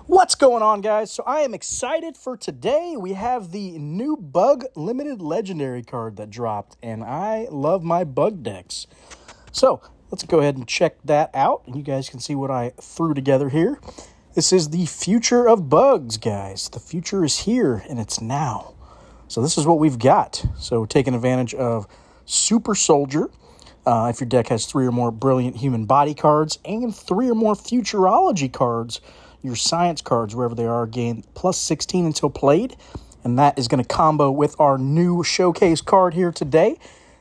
What's going on, guys? So I am excited for today. We have the new Bug Limited Legendary card that dropped, and I love my bug decks. So let's go ahead and check that out, and you guys can see what I threw together here. This is the future of bugs, guys. The future is here, and it's now. So this is what we've got. So taking advantage of Super Soldier. If your deck has 3 or more Brilliant Human Body cards and 3 or more Futurology cards, your science cards, wherever they are, gain plus 16 until played. And that is going to combo with our new showcase card here today,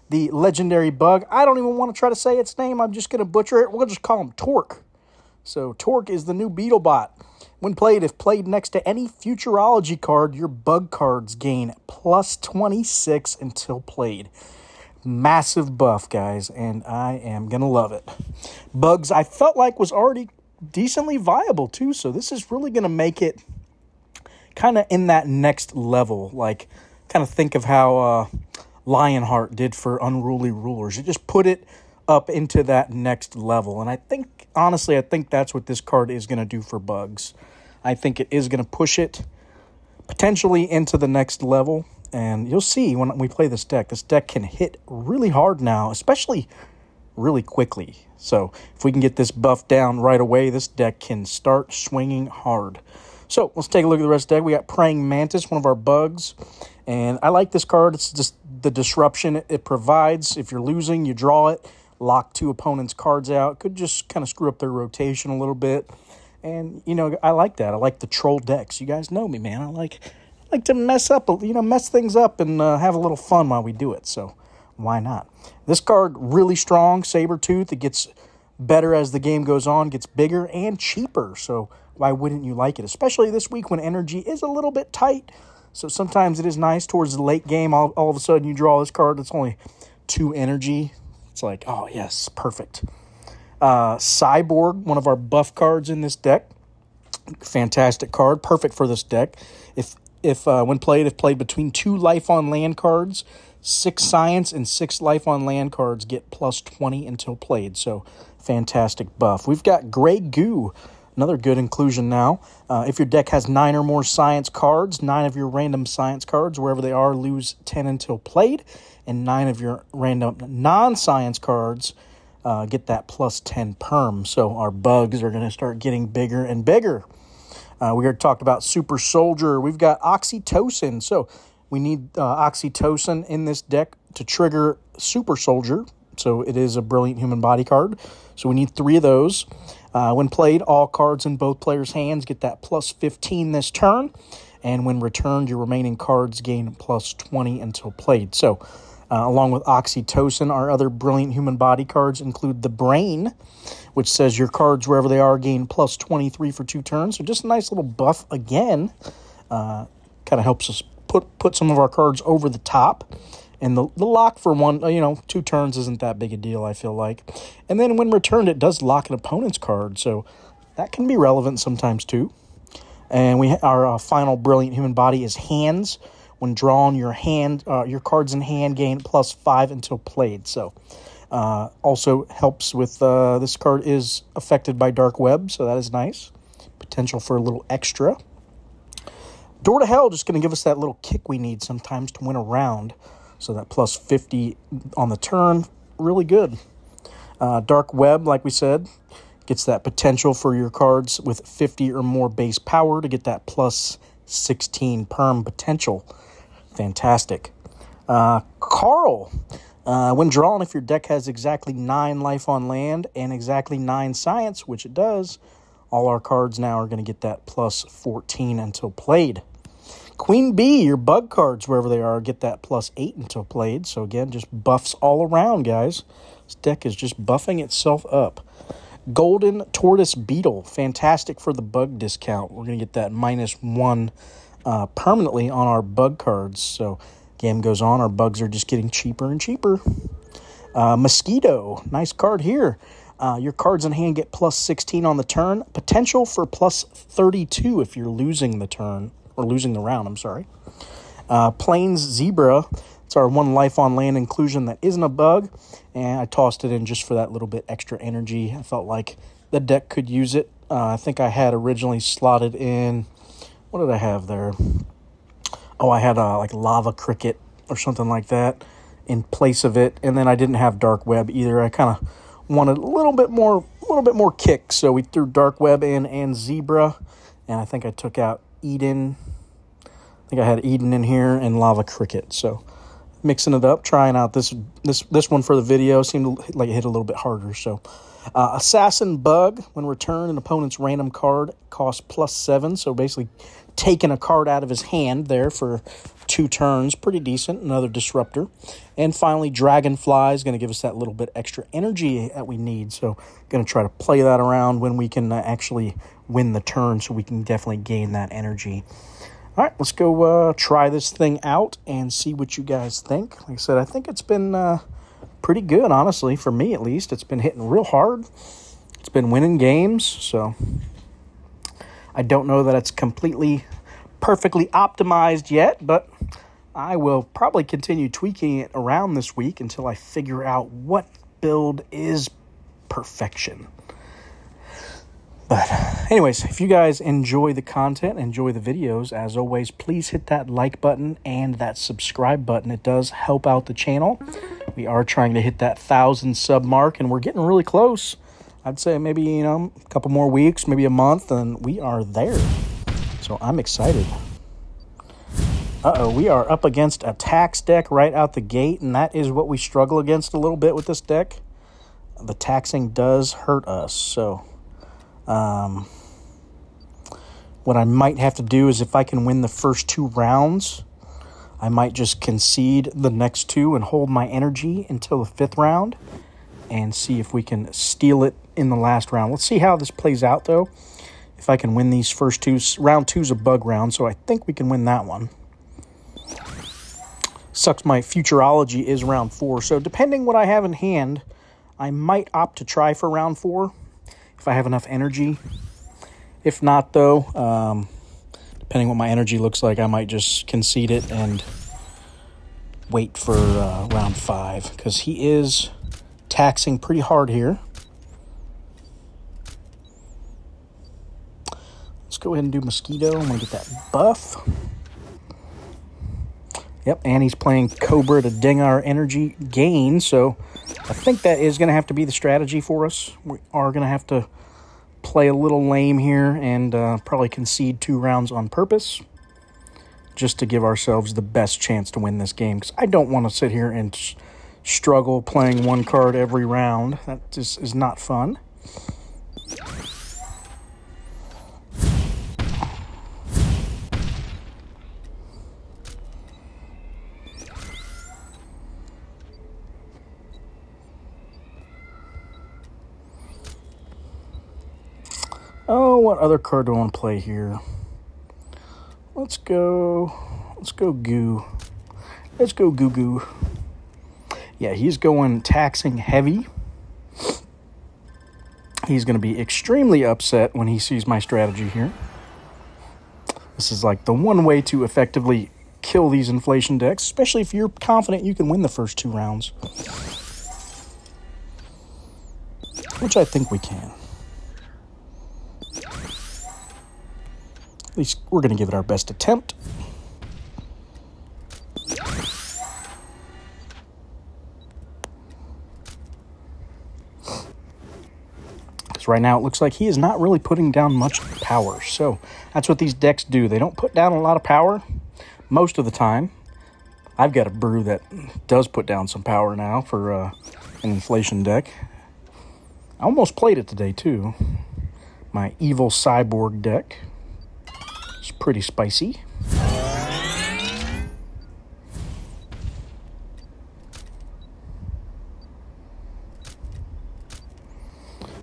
the Legendary Bug. I don't even want to try to say its name. I'm just going to butcher it. We'll just call him Torque. So Torque is the new Beetlebot. When played, if played next to any Futurology card, your bug cards gain plus 26 until played. Massive buff, guys, and I am going to love it. Bugs, I felt like was already decently viable too, so this is really going to make it kind of in that next level. Like, kind of think of how Lionheart did for Unruly Rulers. It just put it up into that next level, and I think, honestly, I think that's what this card is going to do for bugs. I think it is going to push it potentially into the next level, and you'll see when we play this deck. This deck can hit really hard now, especially really quickly. So if we can get this buff down right away, this deck can start swinging hard. So let's take a look at the rest of the deck. We got Praying Mantis, one of our bugs. And I like this card. It's just the disruption it provides. If you're losing, you draw it, lock 2 opponents' cards out. Could just kind of screw up their rotation a little bit. And, you know, I like that. I like the troll decks. You guys know me, man. I like to mess things up and have a little fun while we do it. So why not? This card, really strong, Sabertooth. It gets better as the game goes on, gets bigger and cheaper. So why wouldn't you like it? Especially this week when energy is a little bit tight. So sometimes it is nice towards the late game. All of a sudden you draw this card that's only 2 energy. It's like, oh, yes, perfect. Cyborg, one of our buff cards in this deck. Fantastic card, perfect for this deck. If when played, if played between 2 life on land cards, 6 science and 6 life on land cards get plus 20 until played. So fantastic buff. We've got Grey Goo, another good inclusion now. If your deck has 9 or more science cards, 9 of your random science cards, wherever they are, lose 10 until played. And 9 of your random non-science cards get that plus 10 perm. So our bugs are going to start getting bigger and bigger. We already talked about Super Soldier. We've got Oxytocin. So we need Oxytocin in this deck to trigger Super Soldier. So it is a Brilliant Human Body card. So we need 3 of those. When played, all cards in both players' hands get that plus 15 this turn. And when returned, your remaining cards gain plus 20 until played. So along with Oxytocin, our other Brilliant Human Body cards include the Brain, which says your cards, wherever they are, gain plus 23 for 2 turns. So just a nice little buff again. Kind of helps us put some of our cards over the top. And the lock for 2 turns isn't that big a deal, I feel like. And then when returned, it does lock an opponent's card. So that can be relevant sometimes too. And our final Brilliant Human Body is Hands. When drawn, your cards in hand gain plus 5 until played. So also helps with this card is affected by Dark Web, so that is nice. Potential for a little extra. Door to Hell, just going to give us that little kick we need sometimes to win a round. So that plus 50 on the turn, really good. Dark Web, like we said, gets that potential for your cards with 50 or more base power to get that plus 16 perm potential. Fantastic. Carl, when drawn, if your deck has exactly 9 life on land and exactly 9 science, which it does, all our cards now are going to get that plus 14 until played. Queen Bee, your bug cards, wherever they are, get that plus 8 until played. So again, just buffs all around, guys. This deck is just buffing itself up. Golden Tortoise Beetle, fantastic for the bug discount. We're going to get that -1 permanently on our bug cards. So game goes on, our bugs are just getting cheaper and cheaper. Mosquito, nice card here. Your cards in hand get plus 16 on the turn. Potential for plus 32 if you're losing the turn. Or losing the round, I'm sorry. Plains Zebra. It's our 1 life on land inclusion that isn't a bug. And I tossed it in just for that little bit extra energy. I felt like the deck could use it. I think I had originally slotted in, what did I have there? Oh, I had like Lava Cricket or something like that in place of it, and then I didn't have Dark Web either. I kind of wanted a little bit more kick, so we threw Dark Web in and Zebra, and I think I took out Eden. I think I had Eden in here and Lava Cricket, so mixing it up, trying out this one for the video. Seemed like it hit a little bit harder. So Assassin Bug, when returned, an opponent's random card costs +7, so basically taking a card out of his hand there for 2 turns. Pretty decent. Another disruptor. And finally, Dragonfly is going to give us that little bit extra energy that we need. So going to try to play that around when we can actually win the turn, so we can definitely gain that energy. All right, let's go try this thing out and see what you guys think. Like I said, I think it's been pretty good, honestly, for me at least. It's been hitting real hard. It's been winning games, so I don't know that it's completely perfectly optimized yet, but I will probably continue tweaking it around this week until I figure out what build is perfection. But anyways, if you guys enjoy the content, enjoy the videos, as always, please hit that like button and that subscribe button. It does help out the channel. We are trying to hit that 1,000 sub mark, and we're getting really close. I'd say maybe, a couple more weeks, maybe a month, and we are there. So I'm excited. We are up against a tax deck right out the gate, and that is what we struggle against a little bit with this deck. The taxing does hurt us, so what I might have to do is, if I can win the first 2 rounds, I might just concede the next 2 and hold my energy until the 5th round and see if we can steal it in the last round. Let's see how this plays out, though. If I can win these first 2, round 2's a bug round, so I think we can win that one. Sucks my Futurology is round 4, so depending what I have in hand, I might opt to try for round 4. If I have enough energy. If not, though, depending what my energy looks like, I might just concede it and wait for round 5, because he is taxing pretty hard here. Let's go ahead and do Mosquito. I'm going to get that buff. Yep, and he's playing Cobra to ding our energy gain, so I think that is going to have to be the strategy for us. We are going to have to play a little lame here and probably concede 2 rounds on purpose just to give ourselves the best chance to win this game, because I don't want to sit here and struggle playing 1 card every round. That just is not fun. Oh, what other card do I want to play here? Let's go Goo. Let's go Goo Goo. Yeah, he's going taxing heavy. He's going to be extremely upset when he sees my strategy here. This is like the one way to effectively kill these inflation decks, especially if you're confident you can win the first 2 rounds. Which I think we can. At least we're going to give it our best attempt. Because right now it looks like he is not really putting down much power. So that's what these decks do. They don't put down a lot of power most of the time. I've got a brew that does put down some power now for an inflation deck. I almost played it today too. My Evil Cyborg deck. It's pretty spicy.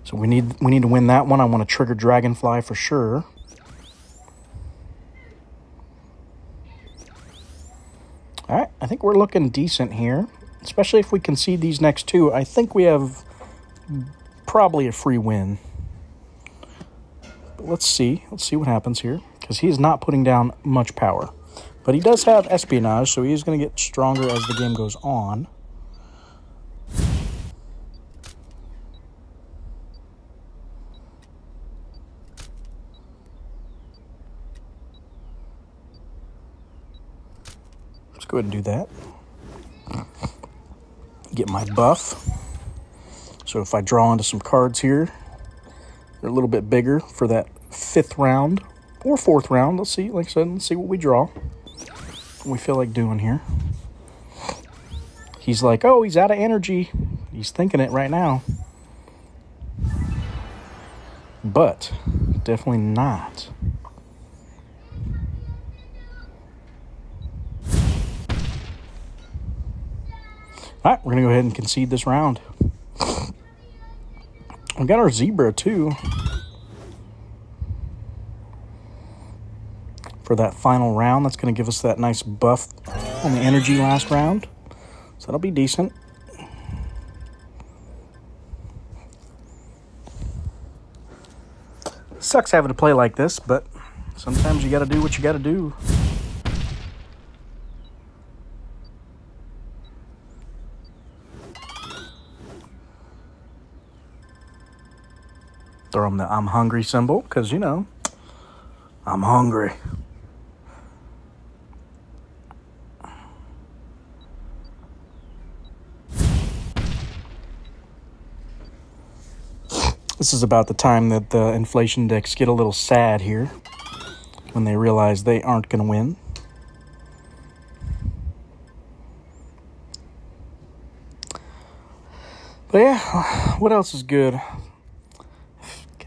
So we need to win that one. I want to trigger Dragonfly for sure. All right, I think we're looking decent here, especially if we concede these next 2. I think we have probably a free win. But let's see what happens here, because he is not putting down much power. But he does have Espionage, so he is going to get stronger as the game goes on. go ahead and do that. Get my buff. So if I draw into some cards here, they're a little bit bigger for that 5th round or 4th round. Let's see, like I said, let's see what we draw. What we feel like doing here. He's like, oh, he's out of energy. He's thinking it right now. But definitely not. All right, we're going to go ahead and concede this round. We got our zebra, too, for that final round. That's going to give us that nice buff on the energy last round. So that'll be decent. Sucks having to play like this, but sometimes you got to do what you got to do. Throw him the I'm hungry symbol, because, you know, I'm hungry. This is about the time that the inflation decks get a little sad here, when they realize they aren't going to win. But yeah, what else is good?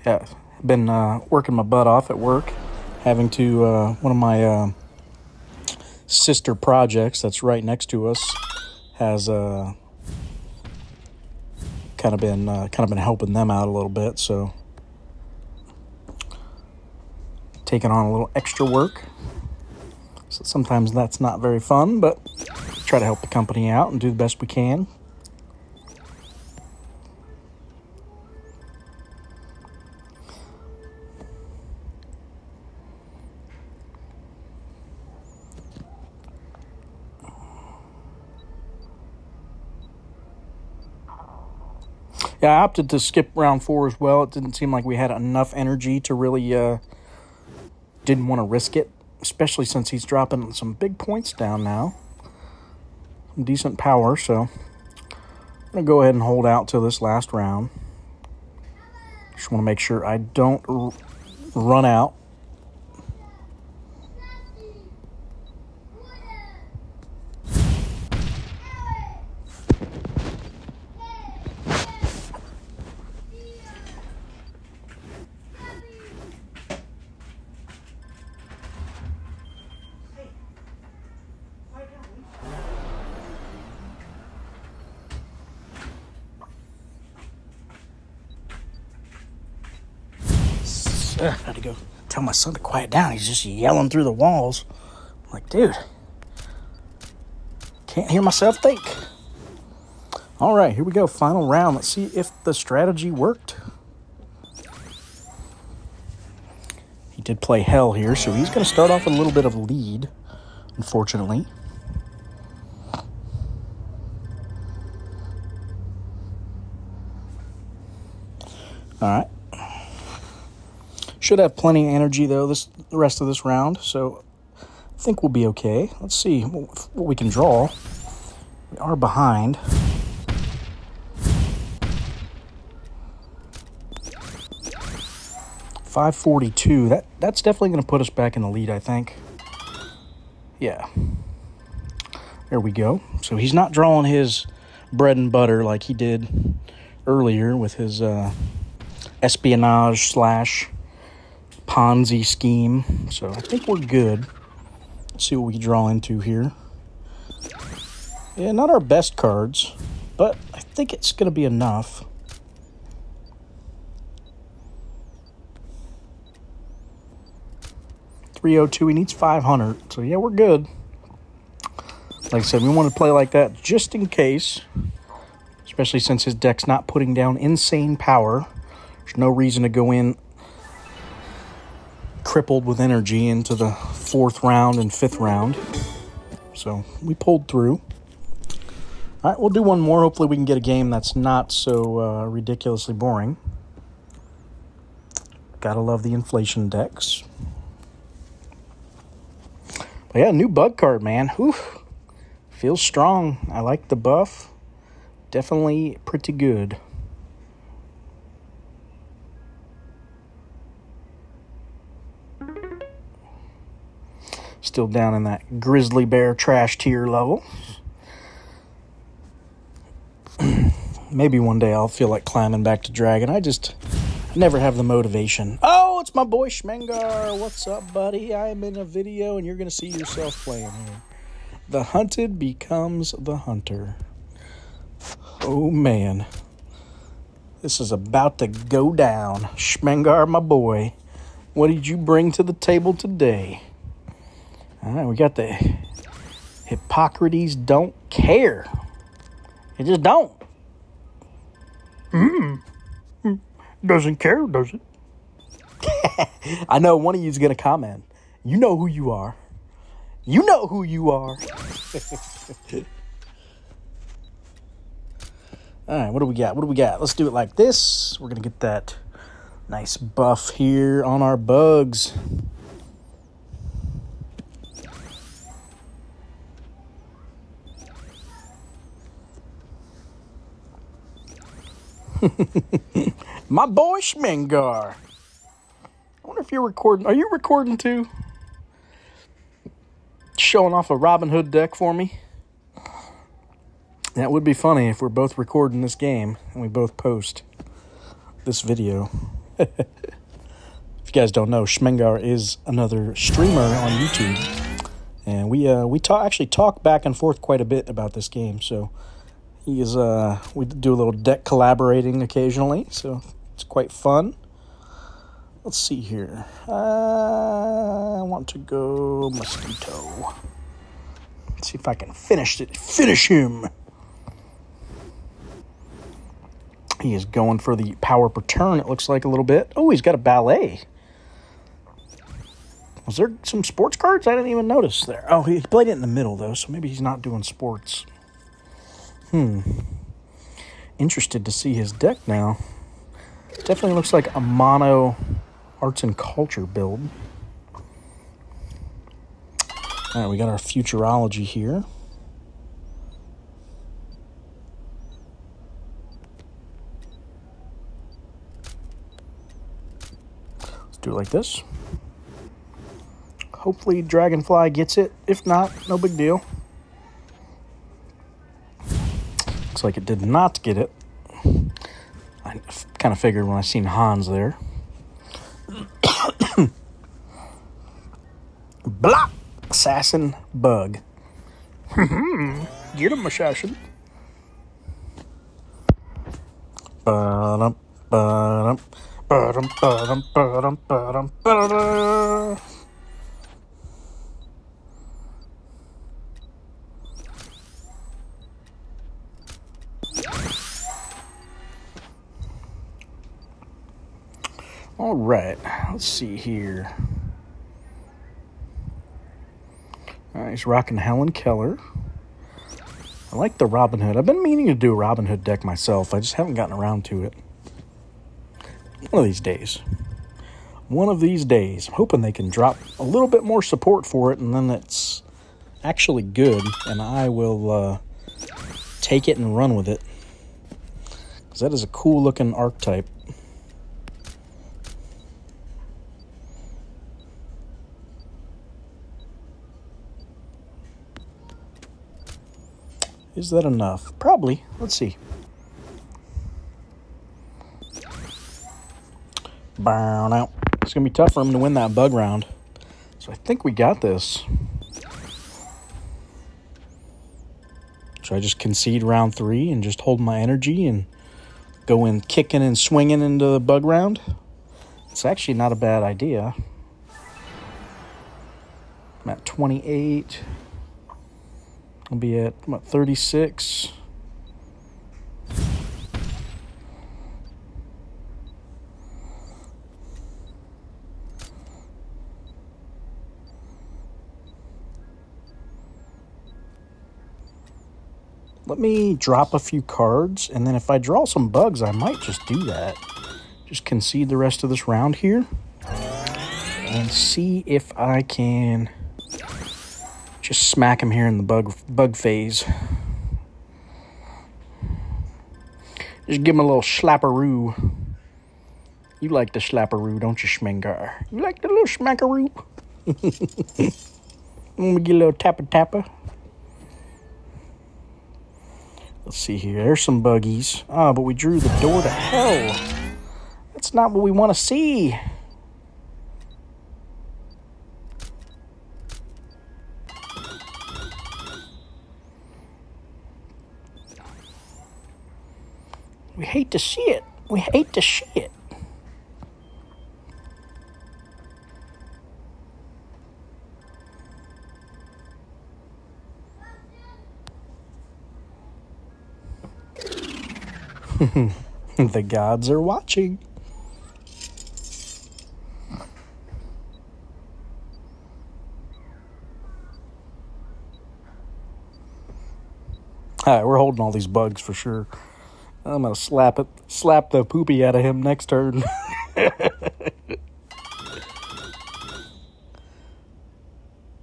Yeah, been working my butt off at work, having to, one of my sister projects that's right next to us has kind of been helping them out a little bit, so taking on a little extra work. So sometimes that's not very fun, but try to help the company out and do the best we can. Yeah, I opted to skip round 4 as well. It didn't seem like we had enough energy to really, didn't want to risk it, especially since he's dropping some big points down now. Some decent power, so I'm going to go ahead and hold out till this last round. Just want to make sure I don't run out. I had to go tell my son to quiet down. He's just yelling through the walls. I'm like, dude, can't hear myself think. All right, here we go. Final round. Let's see if the strategy worked. He did play hell here, so he's going to start off with a little bit of lead, unfortunately. All right. Should have plenty of energy, though, the rest of this round, so I think we'll be okay. Let's see what we can draw. We are behind. $542. That's definitely going to put us back in the lead, I think. Yeah. There we go. So he's not drawing his bread and butter like he did earlier with his espionage / Ponzi scheme. So I think we're good. Let's see what we can draw into here. Yeah, not our best cards, but I think it's going to be enough. $302. He needs 500. So yeah, we're good. Like I said, we want to play like that just in case, especially since his deck's not putting down insane power. There's no reason to go in crippled with energy into the 4th round and 5th round. So we pulled through. All right, we'll do one more. Hopefully we can get a game that's not so ridiculously boring. Gotta love the inflation decks. But yeah, new bug card, man. Whew. Feels strong. I like the buff. Definitely pretty good. Still down in that grizzly bear trash tier level. Maybe one day I'll feel like climbing back to Dragon. I never have the motivation. Oh, it's my boy Schmengar. What's up, buddy? I am in a video, and you're going to see yourself playing here. The hunted becomes the hunter. Oh, man. This is about to go down. Schmengar, my boy. What did you bring to the table today? All right, we got the Hippocrates don't care. It just don't. Doesn't care, does it? I know one of you is going to comment. You know who you are. You know who you are. All right, what do we got? What do we got? Let's do it like this. We're going to get that nice buff here on our bugs. My boy Schmengar. I wonder if you're recording. Are you recording too? Showing off a Robin Hood deck for me? That would be funny if we're both recording this game and we both post this video. If you guys don't know, Schmengar is another streamer on YouTube. And we actually talk back and forth quite a bit about this game, so he is, we do a little deck collaborating occasionally, so it's quite fun. Let's see here. I want to go Mosquito. Let's see if I can finish it. Finish him. He is going for the power per turn, it looks like a little bit. Oh, he's got a ballet. Was there some sports cards? I didn't even notice there. Oh, he played it in the middle, though, so maybe he's not doing sports. Interested to see his deck now. Definitely looks like a mono arts and culture build. All right, we got our futurology here. Let's do it like this. Hopefully Dragonfly gets it. If not, no big deal. Looks like it did not get it. I kind of figured when I seen Hans there. Block! Assassin Bug. Get him, Assassin. Ba-dum, ba-dum, ba-dum, ba-dum, ba-dum, ba-dum, ba-dum. All right, let's see here. All right, he's rocking Helen Keller. I like the Robin Hood. I've been meaning to do a Robin Hood deck myself. I just haven't gotten around to it. One of these days. One of these days. I'm hoping they can drop a little bit more support for it, and then it's actually good, and I will take it and run with it. Because that is a cool-looking archetype. Is that enough? Probably. Let's see. Burn out. It's going to be tough for him to win that bug round. So I think we got this. Should I just concede round 3 and just hold my energy and go in kicking and swinging into the bug round? It's actually not a bad idea. I'm at 28. I'll be at, what, 36? Let me drop a few cards, and then if I draw some bugs, I might just do that. Just concede the rest of this round here. And see if I can Just smack him here in the bug phase. Just give him a little slapperoo. You like the slapperoo, don't you, Schmengar? You like the little smackaroo? Let me get a little tapper. Let's see here. There's some buggies. Ah, but we drew the door to hell. That's not what we want to see. We hate to see it. We hate to see it. The gods are watching. All right, we're holding all these bugs for sure. I'm gonna slap the poopy out of him next turn.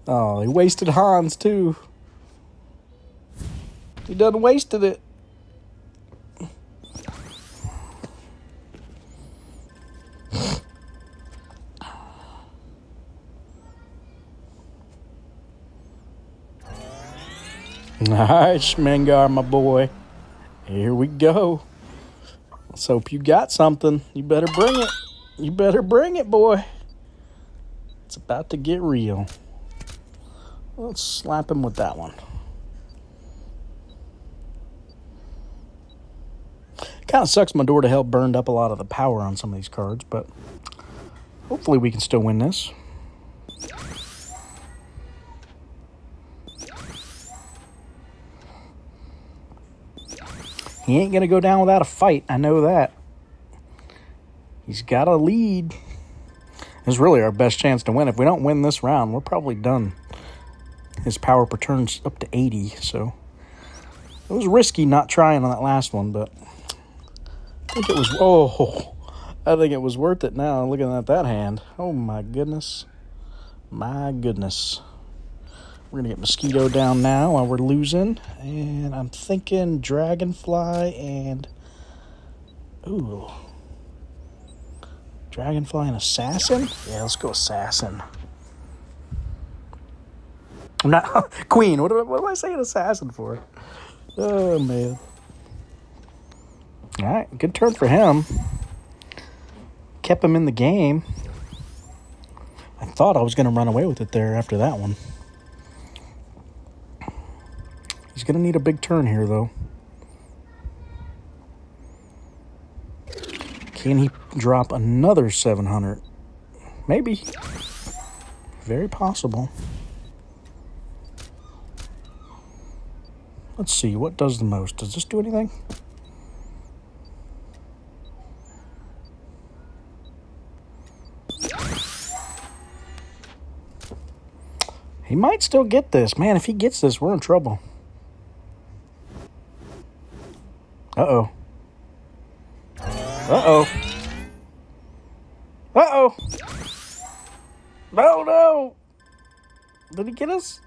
Oh, he wasted Hans too. He done wasted it. All right, Schmengar, my boy. Here we go. Let's hope you got something. You better bring it. You better bring it, boy. It's about to get real. Let's slap him with that one. Kind of sucks my door to hell burned up a lot of the power on some of these cards, but hopefully we can still win this. He ain't going to go down without a fight. I know that. He's got a lead. This is really our best chance to win. If we don't win this round, we're probably done. His power per turn's up to 80, so it was risky not trying on that last one, but I think it was, I think it was worth it now looking at that hand. Oh my goodness. My goodness. We're going to get Mosquito down now while we're losing. And I'm thinking Dragonfly and... Ooh. Dragonfly and Assassin? Yeah, let's go Assassin. I'm not... Queen. What am I saying Assassin for? Oh, man. All right, good turn for him. Kept him in the game. I thought I was going to run away with it there after that one. He's going to need a big turn here, though. Can he drop another 700? Maybe. Very possible. Let's see. What does the most? Does this do anything? He might still get this. Man, if he gets this, we're in trouble. Uh-oh. Uh-oh. Uh-oh. No, no. Did he get us?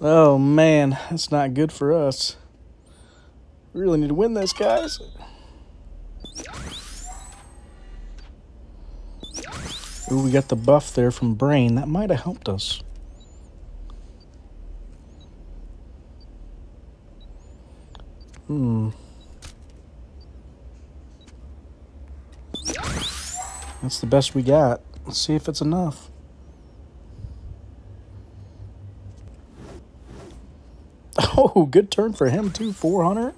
Oh, man. That's not good for us. We really need to win this, guys. Ooh, we got the buff there from Brain. That might have helped us. That's the best we got. Let's see if it's enough. Oh, good turn for him, too. 400.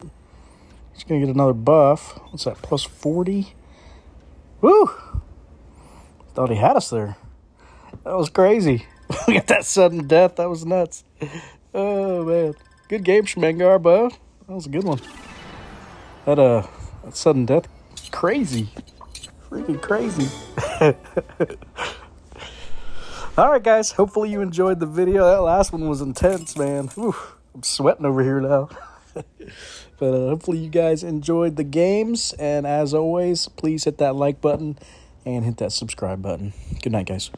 He's going to get another buff. What's that, plus 40? Woo! Thought he had us there. That was crazy. We got that sudden death. That was nuts. Oh, man. Good game, Schmengar, bud. That was a good one. That sudden death, crazy. Freaking crazy. All right, guys. Hopefully you enjoyed the video. That last one was intense, man. Ooh, I'm sweating over here now. But hopefully you guys enjoyed the games. And as always, please hit that like button and hit that subscribe button. Good night, guys.